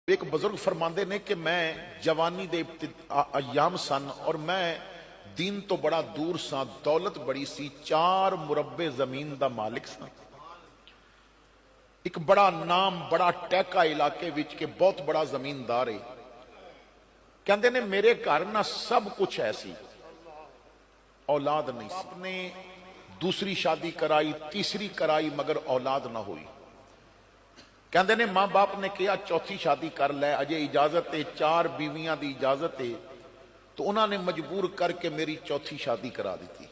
एक बुजुर्ग फरमाते ने कि मैं जवानी दे अयाम सन और मैं दीन तो बड़ा दूर सा, दौलत बड़ी सी, 4 मुरब्बे जमीन दा मालिक सा। एक बड़ा नाम, बड़ा टैका इलाके विच के बहुत बड़ा जमीनदार है। कहते ने मेरे घर ना सब कुछ है सी, औलाद नहीं सी। आपने दूसरी शादी कराई, तीसरी कराई, मगर औलाद ना हुई। कहते ने मां बाप ने कहा चौथी शादी कर लै, अजे इजाजत है, 4 बीवियां की इजाजत है। तो उन्होंने मजबूर करके मेरी चौथी शादी करा दी।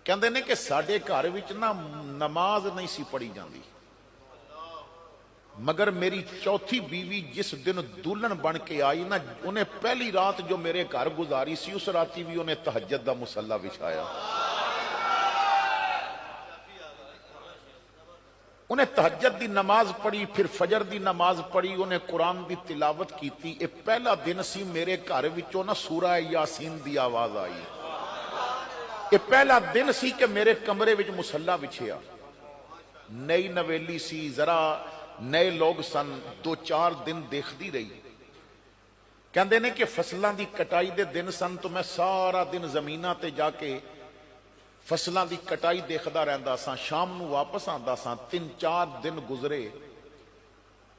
कहते ने कि साडे घर विच ना नमाज नहीं सी पढ़ी जाती, मगर मेरी चौथी बीवी जिस दिन दुल्हन बन के आई ना, उन्हें पहली रात जो मेरे घर गुजारी सी, उस राती भी उन्हें तहज्जुद दा मुसल्ला बिछाया। उन्हें तहज्जुद दी नमाज पढ़ी, फिर फजर दी नमाज पढ़ी, उन्हें कुरान की तिलावत की। ये पहला दिन सी मेरे घर विचों ना सूरा यासीन की आवाज आई। ये पहला दिन सी कि मेरे कमरे विच मुसल्ला बिछिया। नई नवेली सी, जरा नए लोग सन, 2-4 दिन देखती रही। कहते ने कि फसलों की कटाई के दिन सन, तो मैं सारा दिन जमीना ते जाके फसलों की कटाई देखता रहता सा। शाम को वापस आता सा। 3-4 दिन गुजरे।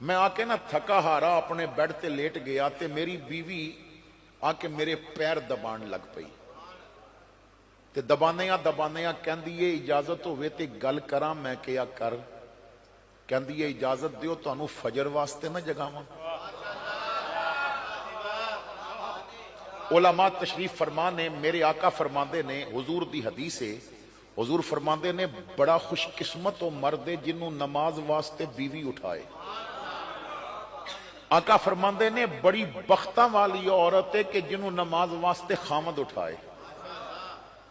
मैं आके ना थका हारा अपने बैड ते लेट गया, ते मेरी बीवी आके मेरे पैर दबाण लग पई। ते दबानिया दबानिया कहती है इजाजत होवे ते गल करा। मैं क्या कर? कहती है इजाजत दियो, तुहानू फजर वास्ते ना जगावां। उलमा तशरीफ फरमा ने, मेरे आका फरमाते ने, हुजूर दी हदीस है, हुजूर फरमाते ने बड़ा खुशकिस्मत वो मर्द है जिन्हों नमाज वास्ते बीवी उठाए। आका फरमाते ने बड़ी बख्तां वाली औरत है कि जिन्हों नमाज वास्ते खामद उठाए।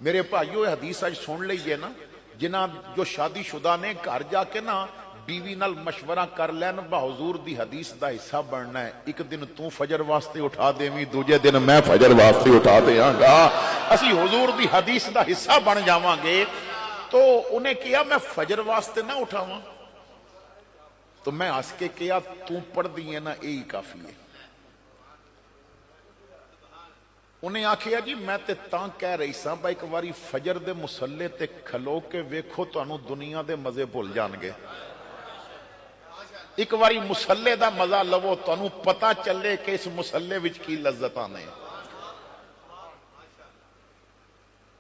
मेरे भाइयों हदीस अज सुन लीजिए ना, जिन्हां जो शादीशुदा ने घर जाके ना बीवी नाल मशवरा कर लैन, हुजूर दी हदीस दा हिस्सा बनना है। एक दिन तू फजर वास्ते उठा देवी, दूजे दिन मैं फजर वास्ते उठा देंगा। असी हुजूर दी हदीस दा हिस्सा बन जावांगे। तो उन्हें कहा मैं फजर वास्ते ना उठावां। तो मैं हस के कहा तू पढ़ दी है ना, यही काफी है। उन्हें आखिया जी मैं ते तां कह रही सा, एक बारी फजर दे मुसल्ले ते खलो के वेखो, तुहानू दुनिया दे मजे भुल जाणगे। एक बारी मुसल्ले दा मजा लवो, तुहानू पता चले कि इस मुसल्ले विच की लज्जतां ने।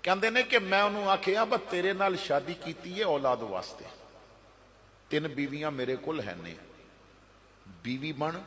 कहंदे ने कि मैं उन्होंने आखिया बस तेरे नाल शादी कीती है औलाद वास्ते, 3 बीवियां मेरे कोल है ने, बीवी बन